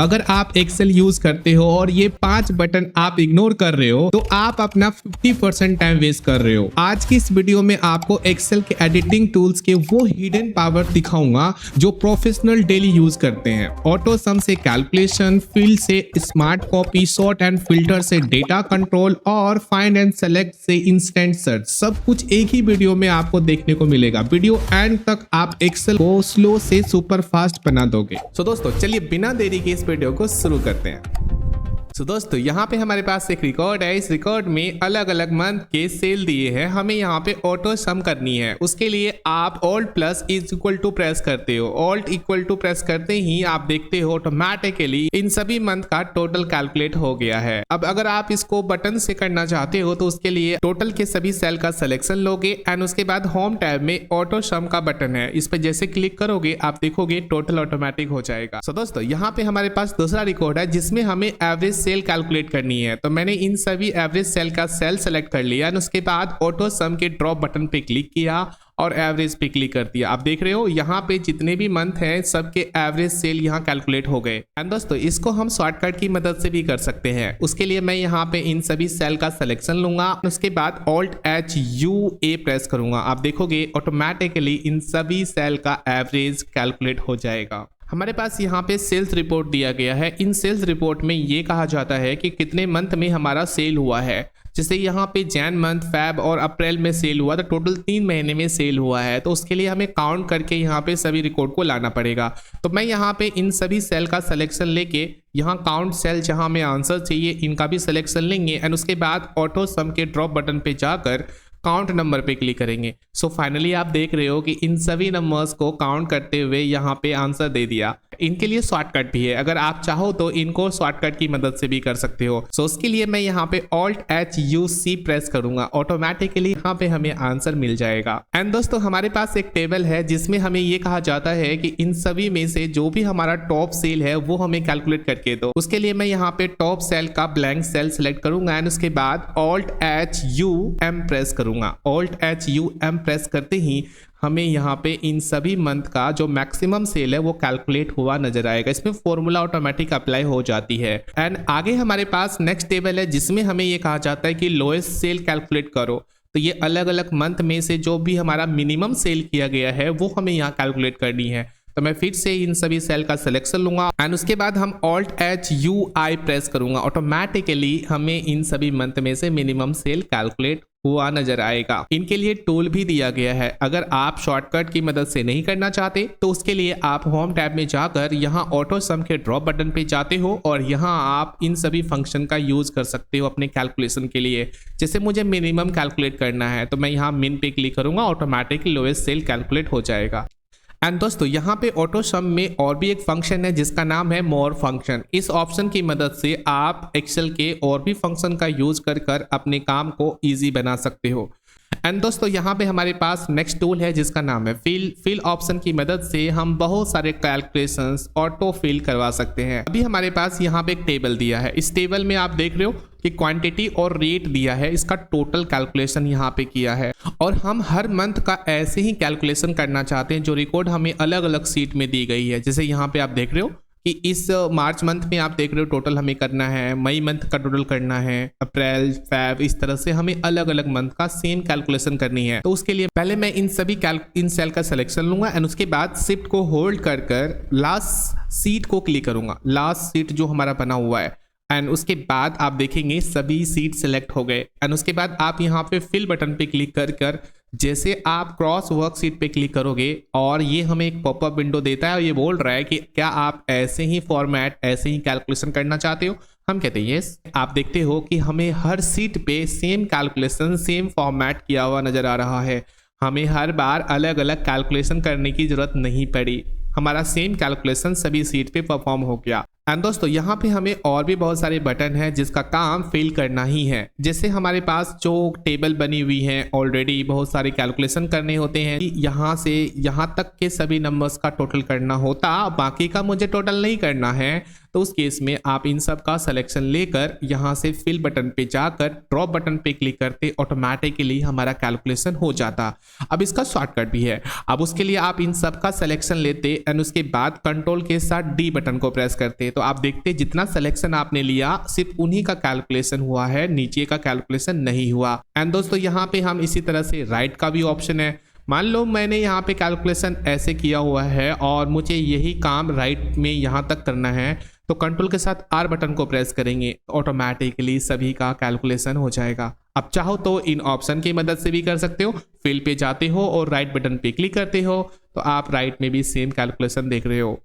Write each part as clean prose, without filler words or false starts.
अगर आप Excel use करते हो और ये 5 बटन आप इग्नोर कर रहे हो तो आप अपना 50% टाइम वेस्ट कर रहे हो। आज की इस वीडियो में आपको एक्सेल के एडिटिंग टूल्स के वो हिडन पावर दिखाऊंगा जो प्रोफेशनल डेली यूज करते हैं। ऑटो सम से कैलकुलेशन, फील्ड से smart copy, sort and filter से डेटा कंट्रोल और फाइंड एंड सेलेक्ट से इंस्टेंट सर्च, सब कुछ एक ही वीडियो में आपको देखने को मिलेगा। वीडियो एंड तक आप एक्सेल को स्लो से सुपर फास्ट बना दोगे। तो दोस्तों चलिए बिना देरी के इस वीडियो को शुरू करते हैं। तो दोस्तों यहाँ पे हमारे पास एक रिकॉर्ड है। इस रिकॉर्ड में अलग अलग मंथ के सेल दिए हैं। हमें यहाँ पे ऑटो सम करनी है। उसके लिए आप alt plus is equal to press करते हो। ऑल्ट इक्वल टू प्रेस करते ही आप देखते हो ऑटोमेटिकली इन सभी मंथ का टोटल कैलकुलेट हो गया है। अब अगर आप इसको बटन से करना चाहते हो तो उसके लिए टोटल के सभी सेल का सिलेक्शन लोगे एंड उसके बाद होम टैब में ऑटो सम का बटन है, इस पर जैसे क्लिक करोगे आप देखोगे टोटल ऑटोमेटिक हो जाएगा। तो दोस्तों यहाँ पे हमारे पास दूसरा रिकॉर्ड है जिसमें हमें एवरेज सेल कैलकुलेट करनी है। तो मैंने इन सभी एवरेज सेल का सेल सेलेक्ट कर लिया और उसके बाद ऑटो सम के ड्रॉप बटन पे क्लिक किया और एवरेज पे क्लिक कर दिया। आप देख रहे हो यहाँ पे जितने भी मंथ हैं सबके एवरेज सेल यहाँ कैलकुलेट हो गए। एंड दोस्तों इसको हम शॉर्टकट की मदद से भी कर सकते हैं। उसके लिए मैं यहाँ पे इन सभी सेल का सिलेक्शन लूंगा, उसके बाद alt H U A press करूंगा। आप देखोगे ऑटोमेटिकली इन सभी सेल का एवरेज कैलकुलेट हो जाएगा। हमारे पास यहाँ पे सेल्स रिपोर्ट दिया गया है। इन सेल्स रिपोर्ट में ये कहा जाता है कि कितने मंथ में हमारा सेल हुआ है। जैसे यहाँ पे जैन मंथ, फैब और अप्रैल में सेल हुआ, तो टोटल 3 महीने में सेल हुआ है। तो उसके लिए हमें काउंट करके यहाँ पे सभी रिकॉर्ड को लाना पड़ेगा। तो मैं यहाँ पे इन सभी सेल का सिलेक्शन लेके यहाँ काउंट सेल जहाँ हमें आंसर चाहिए इनका भी सिलेक्शन लेंगे एंड उसके बाद ऑटो सम के ड्रॉप बटन पे जाकर काउंट नंबर पे क्लिक करेंगे। सो फाइनली आप देख रहे हो कि इन सभी नंबर्स को काउंट करते हुए यहाँ पे आंसर दे दिया। इनके लिए शॉर्टकट भी है, अगर आप चाहो तो इनको शॉर्टकट की मदद से भी कर सकते हो। सो उसके लिए मैं यहाँ पे alt H you see press करूंगा, ऑटोमेटिकली यहाँ पे हमें आंसर मिल जाएगा। एंड दोस्तों हमारे पास एक टेबल है जिसमें हमें ये कहा जाता है कि इन सभी में से जो भी हमारा टॉप सेल है वो हमें कैलकुलेट करके दो। उसके लिए मैं यहाँ पे टॉप सेल का ब्लैंक सेल सिलेक्ट करूंगा एंड उसके बाद alt H U M press करूंगा। Alt H U M press करते ही हमें यहाँ पे इन सभी मंथ का जो मैक्सिमम सेल है वो कैलकुलेट हुआ नजर आएगा। इसमें फॉर्मूला ऑटोमेटिक अप्लाई हो जाती है। एंड आगे हमारे पास नेक्स्ट टेबल है जिसमें हमें ये कहा जाता है कि लोएस्ट सेल कैलकुलेट करो। तो ये अलग अलग मंथ में से जो भी हमारा मिनिमम सेल किया गया है वो हमें यहाँ कैलकुलेट करनी है। तो मैं फिर से इन सभी सेल का सिलेक्शन लूंगा एंड उसके बाद हम alt H you I press करूंगा। ऑटोमेटिकली हमें इन सभी मंथ में से मिनिमम सेल कैलकुलेट हुआ नजर आएगा। इनके लिए टूल भी दिया गया है। अगर आप शॉर्टकट की मदद से नहीं करना चाहते तो उसके लिए आप होम टैब में जाकर यहाँ ऑटो सम के ड्रॉप बटन पे जाते हो और यहाँ आप इन सभी फंक्शन का यूज कर सकते हो अपने कैलकुलेशन के लिए। जैसे मुझे मिनिमम कैलकुलेट करना है तो मैं यहाँ मिन पे क्लिक करूंगा, ऑटोमेटिकली लोएस्ट सेल कैलकुलेट हो जाएगा। एंड दोस्तों यहाँ पे ऑटो सम में और भी एक फंक्शन है जिसका नाम है मोर फंक्शन। इस ऑप्शन की मदद से आप एक्सेल के और भी फंक्शन का यूज कर अपने काम को इजी बना सकते हो। एंड दोस्तों यहाँ पे हमारे पास नेक्स्ट टूल है जिसका नाम है फिल ऑप्शन की मदद से हम बहुत सारे कैलकुलेशंस ऑटो फिल करवा सकते हैं। अभी हमारे पास यहाँ पे एक टेबल दिया है। इस टेबल में आप देख रहे हो कि क्वांटिटी और रेट दिया है, इसका टोटल कैलकुलेशन यहाँ पे किया है और हम हर मंथ का ऐसे ही कैलकुलेशन करना चाहते हैं जो रिकॉर्ड हमें अलग अलग सीट में दी गई है। जैसे यहाँ पे आप देख रहे हो कि इस मार्च मंथ में आप देख रहे हो टोटल हमें करना है, मई मंथ का टोटल करना है, अप्रैल, फैब, इस तरह से हमें अलग अलग मंथ का सेम कैलकुलेशन करनी है। तो उसके लिए पहले मैं इन सेल का सिलेक्शन लूंगा एंड उसके बाद शिफ्ट को होल्ड कर लास्ट सीट को क्लिक करूंगा, लास्ट सीट जो हमारा बना हुआ है। एंड उसके बाद आप देखेंगे सभी सीट सेलेक्ट हो गए एंड उसके बाद आप यहाँ पे फिल बटन पे क्लिक कर जैसे आप क्रॉस वर्क सीट पे क्लिक करोगे और ये हमें एक पॉपअप विंडो देता है और ये बोल रहा है कि क्या आप ऐसे ही फॉर्मेट, ऐसे ही कैलकुलेशन करना चाहते हो। हम कहते हैं यस। आप देखते हो कि हमें हर सीट पे सेम कैलकुलेशन, सेम फॉर्मेट किया हुआ नजर आ रहा है। हमें हर बार अलग अलग कैलकुलेशन करने की जरूरत नहीं पड़ी, हमारा सेम कैलकुलेशन सभी सीट पे परफॉर्म हो गया। एंड दोस्तों यहाँ पे हमें और भी बहुत सारे बटन हैं जिसका काम फिल करना ही है। जैसे हमारे पास जो टेबल बनी हुई है ऑलरेडी बहुत सारे कैलकुलेशन करने होते हैं, यहाँ से यहाँ तक के सभी नंबर्स का टोटल करना होता, बाकी का मुझे टोटल नहीं करना है। तो उस केस में आप इन सब का सिलेक्शन लेकर यहाँ से फिल बटन पे जाकर ड्रॉप बटन पे क्लिक करते ऑटोमेटिकली हमारा कैलकुलेशन हो जाता। अब इसका शॉर्टकट भी है। अब उसके लिए आप इन सब का सिलेक्शन लेते एंड उसके बाद कंट्रोल के साथ डी बटन को प्रेस करते तो आप देखते जितना सिलेक्शन आपने लिया सिर्फ उन्हीं का कैलकुलेशन हुआ है, नीचे का कैलकुलेशन नहीं हुआ। एंड दोस्तों यहाँ पे हम इसी तरह से राइट का भी ऑप्शन है। मान लो मैंने यहाँ पे कैलकुलेशन ऐसे किया हुआ है और मुझे यही काम राइट में यहाँ तक करना है, तो कंट्रोल के साथ आर बटन को प्रेस करेंगे, ऑटोमेटिकली सभी का कैलकुलेशन हो जाएगा। अब चाहो तो इन ऑप्शन की मदद से भी कर सकते हो, फील्ड पे जाते हो और राइट बटन पे क्लिक करते हो तो आप राइट में भी सेम कैलकुलेशन देख रहे हो।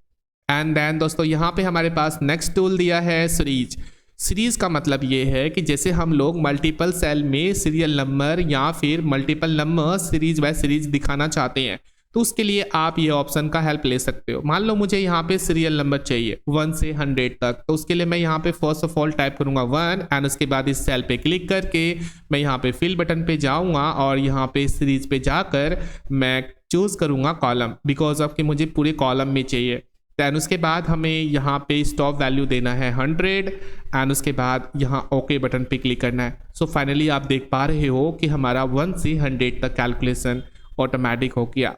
एंड देन दोस्तों यहाँ पे हमारे पास नेक्स्ट टूल दिया है सीरीज। सीरीज का मतलब ये है कि जैसे हम लोग मल्टीपल सेल में सीरियल नंबर या फिर multiple number series by series दिखाना चाहते हैं, तो उसके लिए आप ये ऑप्शन का हेल्प ले सकते हो। मान लो मुझे यहाँ पे सीरियल नंबर चाहिए 1 से 100 तक, तो उसके लिए मैं यहाँ पे फर्स्ट ऑफ ऑल टाइप करूँगा 1 एंड उसके बाद इस सेल पे क्लिक करके मैं यहाँ पे फिल बटन पे जाऊँगा और यहाँ पे सीरीज पे जाकर मैं चूज़ करूँगा कॉलम, बिकॉज ऑफ कि मुझे पूरे कॉलम में चाहिए। दैन उसके बाद हमें यहाँ पे स्टॉप वैल्यू देना है 100 एंड उसके बाद यहाँ ओके बटन पे क्लिक करना है। सो फाइनली आप देख पा रहे हो कि हमारा 1 से 100 तक कैलकुलेशन ऑटोमेटिक हो गया।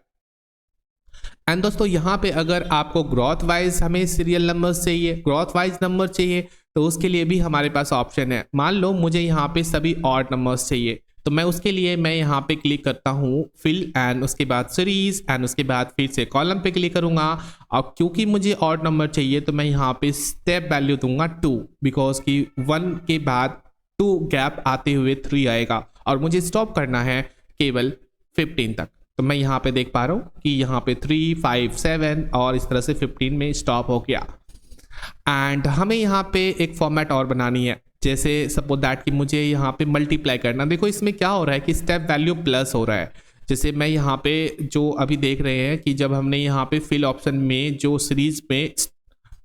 एंड दोस्तों यहाँ पे अगर आपको ग्रोथ वाइज हमें सीरियल नंबर चाहिए, ग्रोथ वाइज नंबर चाहिए, तो उसके लिए भी हमारे पास ऑप्शन है। मान लो मुझे यहाँ पे सभी ऑड नंबर्स चाहिए, तो मैं उसके लिए मैं यहाँ पे क्लिक करता हूँ फिल एंड उसके बाद सीरीज एंड उसके बाद फिर से कॉलम पे क्लिक करूँगा। और क्योंकि मुझे ऑड नंबर चाहिए तो मैं यहाँ पे स्टेप वैल्यू दूंगा 2, बिकॉज कि 1 के बाद 2 गैप आते हुए 3 आएगा और मुझे स्टॉप करना है केवल 15 तक। तो मैं यहाँ पे देख पा रहा हूँ कि यहाँ पे 3, 5, 7 और इस तरह से 15 में स्टॉप हो गया। एंड हमें यहाँ पे एक फॉर्मेट और बनानी है, जैसे सपोज दैट कि मुझे यहाँ पे मल्टीप्लाई करना। देखो इसमें क्या हो रहा है कि स्टेप वैल्यू प्लस हो रहा है। जैसे मैं यहाँ पे जो अभी देख रहे हैं कि जब हमने यहाँ पे फिल ऑप्शन में जो सीरीज में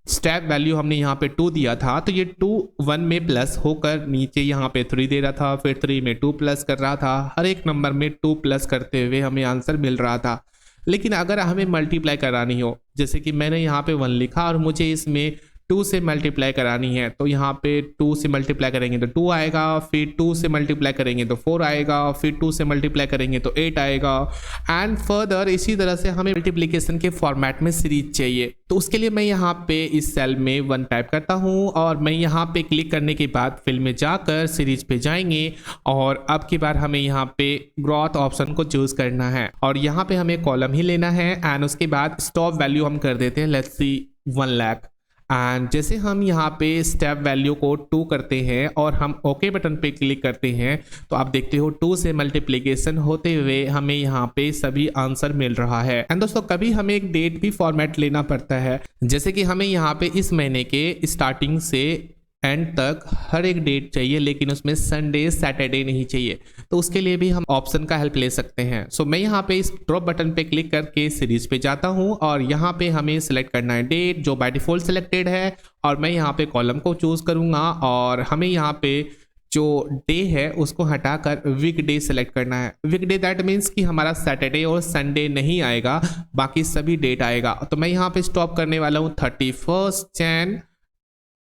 स्टेप वैल्यू हमने यहाँ पे 2 दिया था, तो ये 2 1 में प्लस होकर नीचे यहाँ पे 3 दे रहा था, फिर 3 में 2 प्लस कर रहा था, हर एक नंबर में 2 प्लस करते हुए हमें आंसर मिल रहा था। लेकिन अगर हमें मल्टीप्लाई करानी हो, जैसे कि मैंने यहाँ पे 1 लिखा और मुझे इसमें 2 से मल्टीप्लाई करानी है, तो यहाँ पे 2 से मल्टीप्लाई करेंगे तो 2 आएगा, फिर 2 से मल्टीप्लाई करेंगे तो 4 आएगा, फिर 2 से मल्टीप्लाई करेंगे तो 8 आएगा एंड फर्दर इसी तरह से हमें मल्टीप्लिकेशन के फॉर्मेट में सीरीज चाहिए। तो उसके लिए मैं यहाँ पे इस सेल में 1 टाइप करता हूँ और मैं यहाँ पे क्लिक करने के बाद फिल में जाकर सीरीज पे जाएंगे और अब की बार हमें यहाँ पे ग्रोथ ऑप्शन को चूज करना है और यहाँ पे हमें कॉलम ही लेना है एंड उसके बाद स्टॉप वैल्यू हम कर देते हैं लेट्स सी 1 लाख। एंड जैसे हम यहाँ पे स्टेप वैल्यू को 2 करते हैं और हम ओके बटन पे क्लिक करते हैं, तो आप देखते हो 2 से मल्टीप्लिकेशन होते हुए हमें यहाँ पे सभी आंसर मिल रहा है। एंड दोस्तों कभी हमें एक डेट भी फॉर्मेट लेना पड़ता है, जैसे कि हमें यहाँ पे इस महीने के स्टार्टिंग से एंड तक हर एक डेट चाहिए, लेकिन उसमें संडे सैटरडे नहीं चाहिए, तो उसके लिए भी हम ऑप्शन का हेल्प ले सकते हैं। सो मैं यहाँ पे इस ड्रॉप बटन पे क्लिक करके सीरीज पे जाता हूँ और यहाँ पे हमें सिलेक्ट करना है डेट, जो बाय डिफॉल्ट सिलेक्टेड है, और मैं यहाँ पे कॉलम को चूज करूँगा और हमें यहाँ पे जो डे है उसको हटाकर वीक डे सेलेक्ट करना है। वीक डे दैट मीन्स कि हमारा सैटरडे और संडे नहीं आएगा, बाकी सभी डेट आएगा। तो मैं यहाँ पे स्टॉप करने वाला हूँ 31 Jan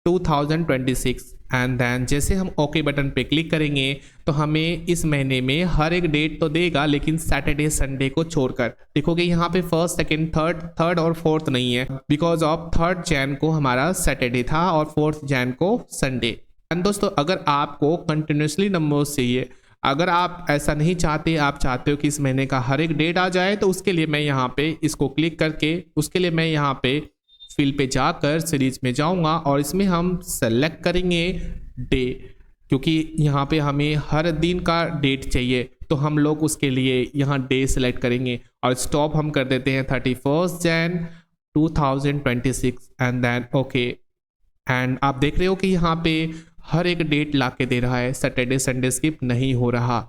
2026 एंड देन जैसे हम ओके बटन पे क्लिक करेंगे तो हमें इस महीने में हर एक डेट तो देगा, लेकिन सैटरडे संडे को छोड़कर। देखोगे यहाँ पे फर्स्ट सेकंड थर्ड और फोर्थ नहीं है, बिकॉज ऑफ 3 Jan को हमारा सैटरडे था और 4 Jan को संडे। एंड दोस्तों अगर आपको कंटिन्यूसली नंबर्स चाहिए, अगर आप ऐसा नहीं चाहते, आप चाहते हो कि इस महीने का हर एक डेट आ जाए, तो उसके लिए मैं यहाँ पे इसको क्लिक करके उसके लिए मैं यहाँ पे फिल पे जाकर सीरीज में जाऊंगा और इसमें हम सेलेक्ट करेंगे डे, क्योंकि यहाँ पे हमें हर दिन का डेट चाहिए, तो हम लोग उसके लिए यहाँ डे सेलेक्ट करेंगे और स्टॉप हम कर देते हैं 31 Jan 2026 and then okay. And आप देख रहे हो कि यहाँ पे हर एक डेट ला के दे रहा है, सैटरडे संडे स्किप नहीं हो रहा।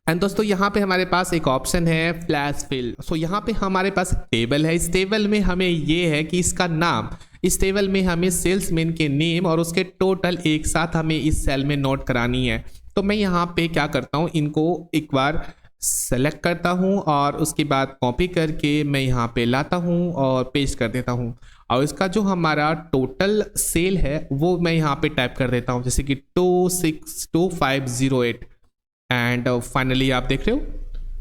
एंड दोस्तों यहाँ पे हमारे पास एक ऑप्शन है फ्लैश फिल। सो यहाँ पे हमारे पास टेबल है, इस टेबल में हमें ये है कि इसका नाम, इस टेबल में हमें सेल्समैन के नेम और उसके टोटल एक साथ हमें इस सेल में नोट करानी है। तो मैं यहाँ पे क्या करता हूँ, इनको एक बार सेलेक्ट करता हूँ और उसके बाद कॉपी करके मैं यहाँ पे लाता हूँ और पेस्ट कर देता हूँ और इसका जो हमारा टोटल सेल है वो मैं यहाँ पे टाइप कर देता हूँ, जैसे कि 262508 एंड फाइनली आप देख रहे हो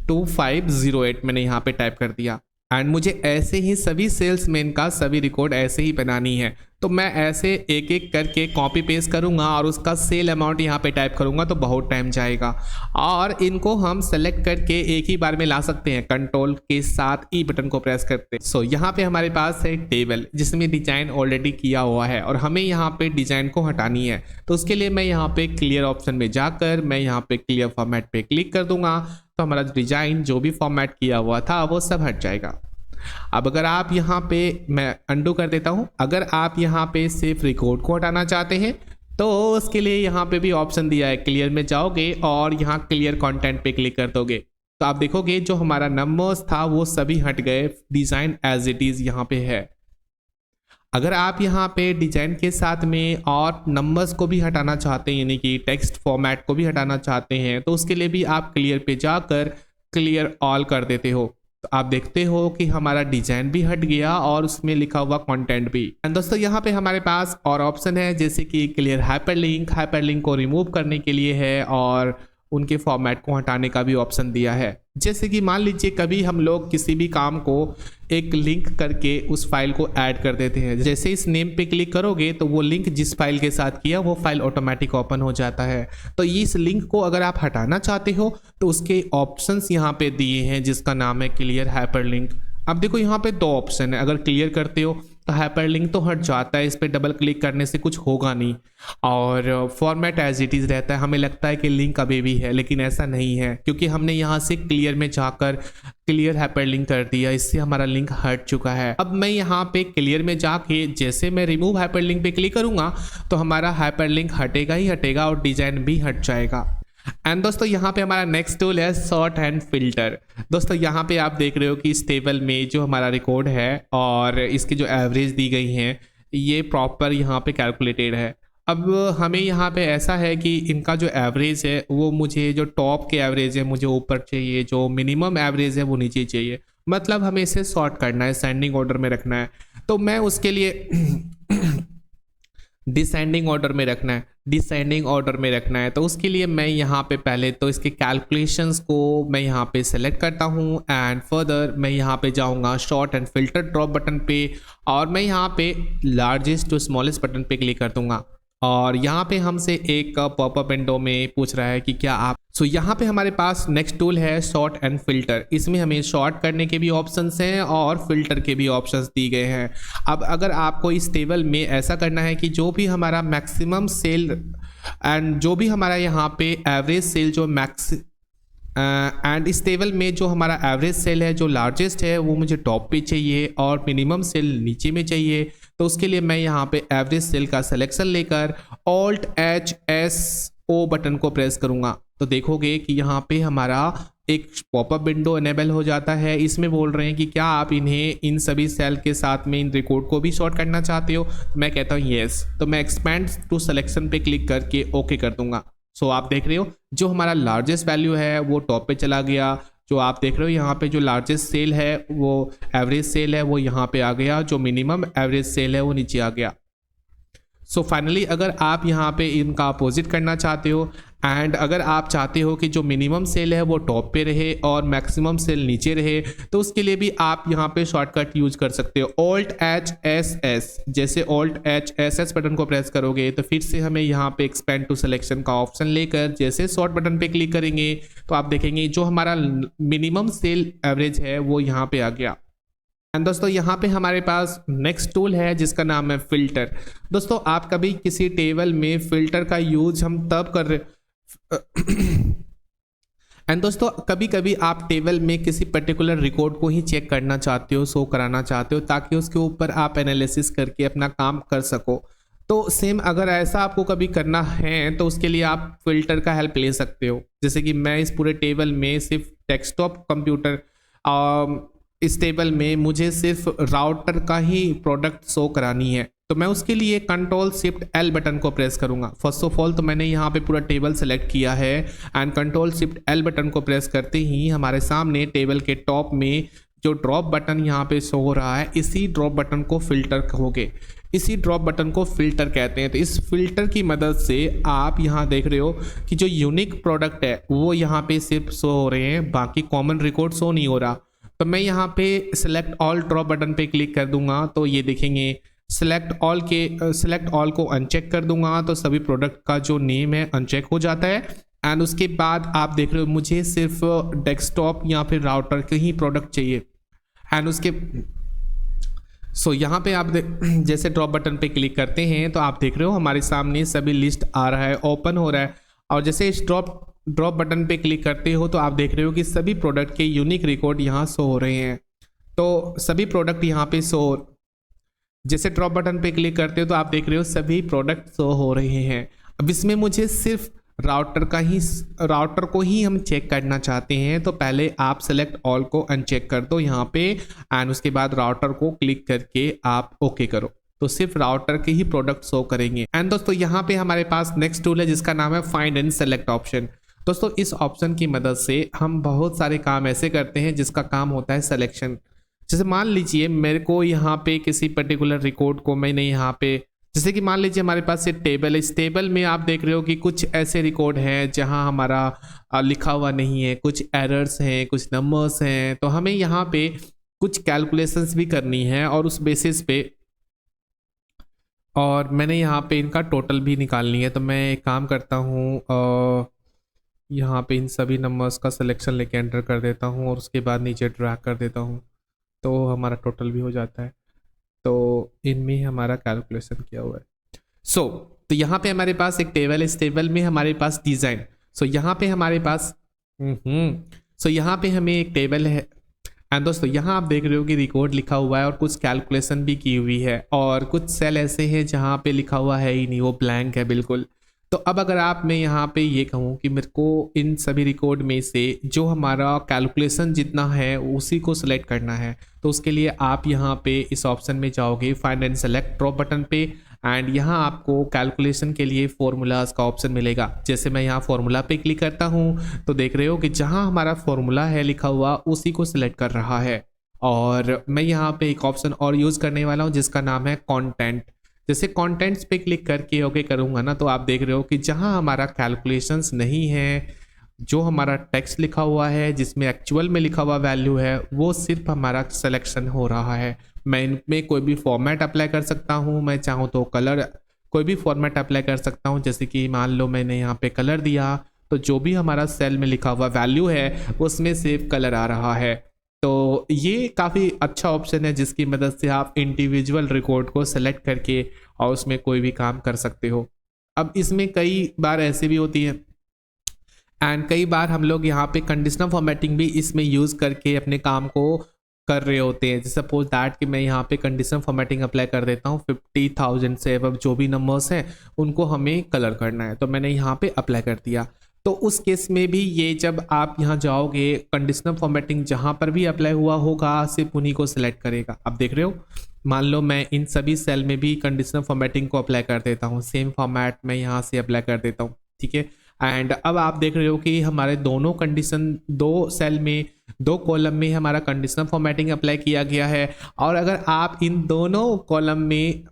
2508 मैंने यहाँ पे टाइप कर दिया। एंड मुझे ऐसे ही सभी सेल्समैन का सभी रिकॉर्ड ऐसे ही बनानी है। तो मैं ऐसे एक एक करके कॉपी पेस्ट करूंगा और उसका सेल अमाउंट यहाँ पे टाइप करूंगा तो बहुत टाइम जाएगा। और इनको हम सेलेक्ट करके एक ही बार में ला सकते हैं, कंट्रोल के साथ ई बटन को प्रेस करते हैं। सो यहाँ पे हमारे पास है टेबल जिसमें डिजाइन ऑलरेडी किया हुआ है और हमें यहाँ पे डिजाइन को हटानी है। तो उसके लिए मैं यहाँ पे क्लियर ऑप्शन में जाकर मैं यहाँ पे क्लियर फॉर्मेट पे क्लिक कर दूंगा तो हमारा डिजाइन जो भी फॉर्मेट किया हुआ था वो सब हट जाएगा। अब अगर आप यहाँ पे, मैं अंडू कर देता हूँ, अगर आप यहाँ पे सिर्फ रिकॉर्ड को हटाना चाहते हैं तो उसके लिए यहाँ पे भी ऑप्शन दिया है, क्लियर में जाओगे और यहाँ क्लियर कंटेंट पे क्लिक कर दोगे तो आप देखोगे जो हमारा नंबर्स था वो सभी हट गए, डिजाइन एज इट इज यहाँ पे है। अगर आप यहाँ पे डिजाइन के साथ में और नंबर्स को भी हटाना चाहते हैं यानी कि टेक्स्ट फॉर्मेट को भी हटाना चाहते हैं तो उसके लिए भी आप क्लियर पे जाकर क्लियर ऑल कर देते हो तो आप देखते हो कि हमारा डिजाइन भी हट गया और उसमें लिखा हुआ कंटेंट भी। एंड दोस्तों यहाँ पे हमारे पास और ऑप्शन है जैसे कि क्लियर हाइपरलिंक को रिमूव करने के लिए है और उनके फॉर्मेट को हटाने का भी ऑप्शन दिया है। जैसे कि मान लीजिए कभी हम लोग किसी भी काम को एक लिंक करके उस फाइल को ऐड कर देते हैं, जैसे इस नेम पे क्लिक करोगे तो वो लिंक जिस फाइल के साथ किया वो फाइल ऑटोमेटिक ओपन हो जाता है। तो इस लिंक को अगर आप हटाना चाहते हो तो उसके ऑप्शंस यहाँ पे दिए हैं जिसका नाम है क्लियर हाइपरलिंक। अब देखो यहाँ पे दो ऑप्शन है, अगर क्लियर करते हो तो हाइपरलिंक तो हट जाता है, इस पर डबल क्लिक करने से कुछ होगा नहीं और फॉर्मेट एज इट इज़ रहता है। हमें लगता है कि लिंक अभी भी है लेकिन ऐसा नहीं है क्योंकि हमने यहाँ से क्लियर में जाकर क्लियर हाइपरलिंक कर दिया, इससे हमारा लिंक हट चुका है। अब मैं यहाँ पे क्लियर में जाके जैसे मैं रिमूव हाइपरलिंक पे क्लिक करूँगा तो हमारा हाइपरलिंक हटेगा ही हटेगा और डिजाइन भी हट जाएगा। एंड दोस्तों यहाँ पे हमारा नेक्स्ट टूल है सॉर्ट एंड फिल्टर। दोस्तों यहाँ पे आप देख रहे हो कि इस टेबल में जो हमारा रिकॉर्ड है और इसकी जो एवरेज दी गई हैं ये प्रॉपर यहाँ पे कैलकुलेटेड है। अब हमें यहाँ पे ऐसा है कि इनका जो एवरेज है वो मुझे, जो टॉप के एवरेज है मुझे ऊपर चाहिए, जो मिनिमम एवरेज है वो नीचे चाहिए, मतलब हमें इसे सॉर्ट करना है, सेंडिंग ऑर्डर में रखना है। तो मैं उसके लिए डिसेंडिंग ऑर्डर में रखना है तो उसके लिए मैं यहाँ पे पहले तो इसके कैलकुलेशंस को मैं यहाँ पे सेलेक्ट करता हूँ एंड फर्दर मैं यहाँ पे जाऊँगा short and filter drop button पे और मैं यहाँ पे लार्जेस्ट टू स्मॉलेस्ट बटन पे क्लिक कर दूंगा और यहाँ पे हमसे एक पॉपअप विंडो में पूछ रहा है कि क्या आप, सो यहाँ पे हमारे पास नेक्स्ट टूल है शॉर्ट एंड फिल्टर। इसमें हमें शॉर्ट करने के भी ऑप्शंस हैं और फिल्टर के भी ऑप्शंस दिए गए हैं। अब अगर आपको इस टेबल में ऐसा करना है कि जो भी हमारा मैक्सिमम सेल एंड जो भी हमारा यहाँ पे एवरेज सेल जो एंड इस टेबल में जो हमारा एवरेज सेल है जो लार्जेस्ट है वो मुझे टॉप पे चाहिए और मिनिमम सेल नीचे में चाहिए। तो उसके लिए मैं यहाँ पे एवरेज सेल का सिलेक्शन लेकर Alt+H+O बटन को प्रेस करूँगा तो देखोगे कि यहाँ पे हमारा एक पॉपअप विंडो इनेबल हो जाता है। इसमें बोल रहे हैं कि क्या आप इन्हें इन सभी सेल के साथ में इन रिकॉर्ड को भी शॉर्ट करना चाहते हो। मैं कहता हूँ येस, तो मैं एक्सपेंड टू सिलेक्शन पे क्लिक करके ओके कर दूंगा। सो आप देख रहे हो जो हमारा लार्जेस्ट वैल्यू है वो टॉप पे चला गया, जो आप देख रहे हो यहाँ पे जो लार्जेस्ट सेल है वो एवरेज सेल है वो यहाँ पे आ गया, जो मिनिमम एवरेज सेल है वो नीचे आ गया। सो फाइनली अगर आप यहाँ पे इनका अपोजिट करना चाहते हो एंड अगर आप चाहते हो कि जो मिनिमम सेल है वो टॉप पे रहे और मैक्सिमम सेल नीचे रहे तो उसके लिए भी आप यहाँ पे शॉर्टकट यूज कर सकते हो Alt+SS। जैसे Alt+SS बटन को प्रेस करोगे तो फिर से हमें यहाँ पे एक्सपेंड टू सिलेक्शन का ऑप्शन लेकर जैसे शॉर्ट बटन पे क्लिक करेंगे तो आप देखेंगे जो हमारा मिनिमम सेल एवरेज है वो यहाँ पे आ गया। एंड दोस्तों यहाँ पे हमारे पास नेक्स्ट टूल है जिसका नाम है फिल्टर। दोस्तों आप कभी किसी टेबल में फिल्टर का यूज हम तब कर रहे एंड दोस्तों कभी कभी आप टेबल में किसी पर्टिकुलर रिकॉर्ड को ही चेक करना चाहते हो, शो कराना चाहते हो ताकि उसके ऊपर आप एनालिसिस करके अपना काम कर सको। तो सेम अगर ऐसा आपको कभी करना है तो उसके लिए आप फिल्टर का हेल्प ले सकते हो। जैसे कि मैं इस पूरे टेबल में सिर्फ डेस्कटॉप कंप्यूटर, इस टेबल में मुझे सिर्फ राउटर का ही प्रोडक्ट शो करानी है तो मैं उसके लिए Ctrl+Shift+L बटन को प्रेस करूंगा। फर्स्ट ऑफ ऑल तो मैंने यहाँ पे पूरा टेबल सेलेक्ट किया है एंड Ctrl+Shift+L बटन को प्रेस करते ही हमारे सामने टेबल के टॉप में जो ड्रॉप बटन यहाँ पे शो हो रहा है इसी ड्रॉप बटन को फिल्टर कहोगे, इसी ड्रॉप बटन को फिल्टर कहते हैं। तो इस फिल्टर की मदद से आप यहाँ देख रहे हो कि जो यूनिक प्रोडक्ट है वो यहाँ पे सिर्फ शो हो रहे हैं, बाकी कॉमन रिकॉर्ड शो नहीं हो रहा। तो मैं यहाँ पे सेलेक्ट ऑल ड्रॉप बटन पे क्लिक कर दूंगा तो ये देखेंगे सेलेक्ट ऑल को अनचेक कर दूंगा तो सभी प्रोडक्ट का जो नेम है अनचेक हो जाता है। एंड उसके बाद आप देख रहे हो मुझे सिर्फ डेस्कटॉप या फिर राउटर के ही प्रोडक्ट चाहिए। एंड उसके यहाँ पे आप जैसे ड्रॉप बटन पे क्लिक करते हैं तो आप देख रहे हो हमारे सामने सभी लिस्ट आ रहा है, ओपन हो रहा है। और जैसे इस ड्रॉप बटन पे क्लिक करते हो तो आप देख रहे हो कि सभी प्रोडक्ट के यूनिक रिकॉर्ड यहाँ शो हो रहे हैं। तो सभी प्रोडक्ट यहाँ पे जैसे ड्रॉप बटन पे क्लिक करते हो तो आप देख रहे हो सभी प्रोडक्ट शो हो रहे हैं। अब इसमें मुझे सिर्फ राउटर को ही हम चेक करना चाहते हैं तो पहले आप सेलेक्ट ऑल को अनचेक कर दो यहाँ पे। एंड उसके बाद राउटर को क्लिक करके आप ओके करो तो सिर्फ राउटर के ही प्रोडक्ट शो करेंगे। एंड दोस्तों यहाँ पे हमारे पास नेक्स्ट टूल है जिसका नाम है फाइंड एंड सेलेक्ट ऑप्शन। दोस्तों इस ऑप्शन की मदद से हम बहुत सारे काम ऐसे करते हैं जिसका काम होता है सिलेक्शन। जैसे मान लीजिए मेरे को यहाँ पे किसी पर्टिकुलर रिकॉर्ड को मैंने यहाँ पे, जैसे कि मान लीजिए हमारे पास ये टेबल है, इस टेबल में आप देख रहे हो कि कुछ ऐसे रिकॉर्ड हैं जहां हमारा लिखा हुआ नहीं है, कुछ एरर्स हैं, कुछ नंबर्स हैं। तो हमें यहाँ पे कुछ कैलकुलेशंस भी करनी है और उस बेसिस पे और मैंने यहाँ पे इनका टोटल भी निकालनी है। तो मैं एक काम करता हूँ, यहाँ पे इन सभी नंबर्स का सिलेक्शन लेके एंटर कर देता हूँ और उसके बाद नीचे ड्रैग कर देता हूँ तो हमारा टोटल भी हो जाता है। तो इनमें ही हमारा कैलकुलेशन किया हुआ है। तो यहाँ पे हमारे पास एक टेबल है, इस टेबल में हमारे पास डिज़ाइन। यहाँ पे हमारे पास यहाँ पे हमें एक टेबल है। एंड दोस्तों यहाँ आप देख रहे हो कि रिकॉर्ड लिखा हुआ है और कुछ कैलकुलेशन भी की हुई है और कुछ सेल ऐसे हैं जहाँ पे लिखा हुआ है ही नहीं, वो ब्लैंक है बिल्कुल। तो अब अगर आप मैं यहाँ पे ये कहूँ कि मेरे को इन सभी रिकॉर्ड में से जो हमारा कैलकुलेशन जितना है उसी को सिलेक्ट करना है तो उसके लिए आप यहाँ पे इस ऑप्शन में जाओगे find and select drop button पे। एंड यहाँ आपको कैलकुलेशन के लिए फॉर्मूलाज का ऑप्शन मिलेगा। जैसे मैं यहाँ फॉर्मूला पे क्लिक करता हूँ तो देख रहे हो कि जहाँ हमारा फॉर्मूला है लिखा हुआ उसी को सिलेक्ट कर रहा है। और मैं यहाँ पे एक ऑप्शन और यूज़ करने वाला हूँ जिसका नाम है कॉन्टेंट। जैसे कंटेंट्स पे क्लिक करके ओके करूँगा ना तो आप देख रहे हो कि जहाँ हमारा कैलकुलेशंस नहीं है, जो हमारा टेक्स्ट लिखा हुआ है जिसमें एक्चुअल में लिखा हुआ वैल्यू है वो सिर्फ हमारा सिलेक्शन हो रहा है। मैं इनमें कोई भी फॉर्मेट अप्लाई कर सकता हूँ, मैं चाहूँ तो कलर कोई भी फॉर्मेट अप्लाई कर सकता हूँ। जैसे कि मान लो मैंने यहाँ पे कलर दिया तो जो भी हमारा सेल में लिखा हुआ वैल्यू है उसमें सिर्फ कलर आ रहा है। तो ये काफ़ी अच्छा ऑप्शन है जिसकी मदद से आप इंडिविजुअल रिकॉर्ड को सेलेक्ट करके और उसमें कोई भी काम कर सकते हो। अब इसमें कई बार ऐसे भी होती है एंड कई बार हम लोग यहाँ पे कंडीशनल फॉर्मेटिंग भी इसमें यूज़ करके अपने काम को कर रहे होते हैं। जैसे सपोज दैट कि मैं यहाँ पे कंडीशनल फॉर्मेटिंग अप्लाई कर देता हूँ, 50,000 से अब जो भी नंबर्स हैं उनको हमें कलर करना है तो मैंने यहाँ पे अप्लाई कर दिया। तो उस केस में भी ये जब आप यहाँ जाओगे कंडीशनल फॉर्मेटिंग जहाँ पर भी अप्लाई हुआ होगा सिर्फ उन्हीं को सिलेक्ट करेगा। अब देख रहे हो मान लो मैं इन सभी सेल में भी कंडीशनल फॉर्मेटिंग को अप्लाई कर देता हूँ, सेम फॉर्मेट में यहाँ से अप्लाई कर देता हूँ, ठीक है। एंड अब आप देख रहे हो कि हमारे दोनों कंडीशन, दो सेल में, दो कॉलम में हमारा कंडीशनल फॉर्मेटिंग अप्लाई किया गया है। और अगर आप इन दोनों कॉलम में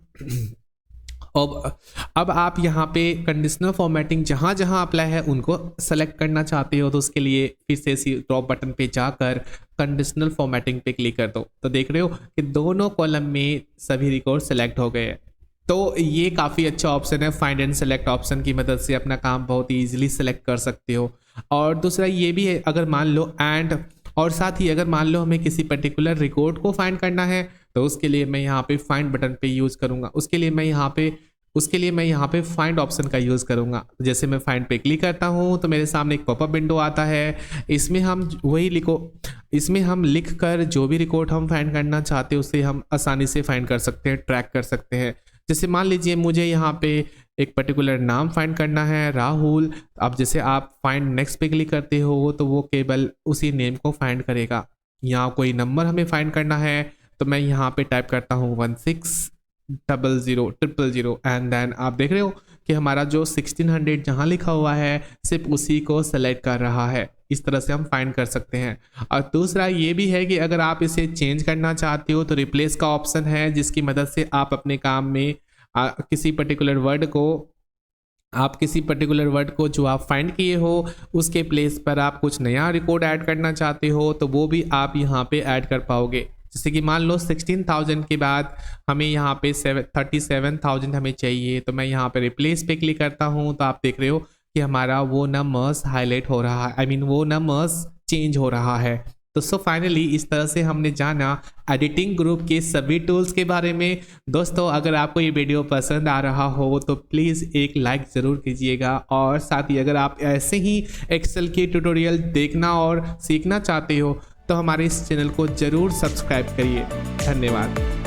अब आप यहाँ पे कंडीशनल फॉर्मेटिंग जहाँ जहाँ अप्लाई है उनको सेलेक्ट करना चाहते हो तो उसके लिए फिर से इसी ड्रॉप बटन पे जाकर कंडीशनल फॉर्मेटिंग पे क्लिक कर दो। तो देख रहे हो कि दोनों कॉलम में सभी रिकॉर्ड सेलेक्ट हो गए हैं। तो ये काफ़ी अच्छा ऑप्शन है, फाइंड एंड सेलेक्ट ऑप्शन की मदद से अपना काम बहुत ही ईजिली सेलेक्ट कर सकते हो। और दूसरा ये भी है, अगर मान लो और साथ ही अगर मान लो हमें किसी पर्टिकुलर रिकॉर्ड को फाइंड करना है तो उसके लिए मैं यहाँ पे फाइंड बटन पे यूज़ करूँगा। उसके लिए मैं यहाँ पे फाइंड ऑप्शन का यूज़ करूँगा। जैसे मैं फाइंड पे क्लिक करता हूँ तो मेरे सामने एक पॉपअप विंडो आता है। इसमें हम लिख कर जो भी रिकॉर्ड हम फाइंड करना चाहते हैं उसे हम आसानी से फाइंड कर सकते हैं, ट्रैक कर सकते हैं। जैसे मान लीजिए मुझे यहाँ पे एक पर्टिकुलर नाम फाइंड करना है, राहुल। अब जैसे आप फाइंड नेक्स्ट पे क्लिक करते हो तो वो केवल उसी नेम को फाइंड करेगा। यहाँ कोई नंबर हमें फाइंड करना है तो मैं यहाँ पे टाइप करता हूँ 160000 एंड देन आप देख रहे हो कि हमारा जो 1600 जहाँ लिखा हुआ है सिर्फ उसी को सेलेक्ट कर रहा है। इस तरह से हम फाइंड कर सकते हैं। और दूसरा ये भी है कि अगर आप इसे चेंज करना चाहते हो तो रिप्लेस का ऑप्शन है जिसकी मदद से आप अपने काम में किसी पर्टिकुलर वर्ड को आप किसी पर्टिकुलर वर्ड को जो आप फाइंड किए हो उसके प्लेस पर आप कुछ नया रिकॉर्ड ऐड करना चाहते हो तो वो भी आप यहाँ पे ऐड कर पाओगे। जैसे कि मान लो 16,000 के बाद हमें यहाँ पे 37,000 हमें चाहिए, तो मैं यहाँ पे रिप्लेस पे क्लिक करता हूँ तो आप देख रहे हो कि हमारा वो नंबर्स हाईलाइट हो रहा है, आई मीन वो नंबर्स चेंज हो रहा है। तो सो फाइनली इस तरह से हमने जाना एडिटिंग ग्रुप के सभी टूल्स के बारे में। दोस्तों अगर आपको ये वीडियो पसंद आ रहा हो तो प्लीज़ एक लाइक ज़रूर कीजिएगा, और साथ ही अगर आप ऐसे ही एक्सेल के ट्यूटोरियल देखना और सीखना चाहते हो तो हमारे इस चैनल को ज़रूर सब्सक्राइब करिए। धन्यवाद।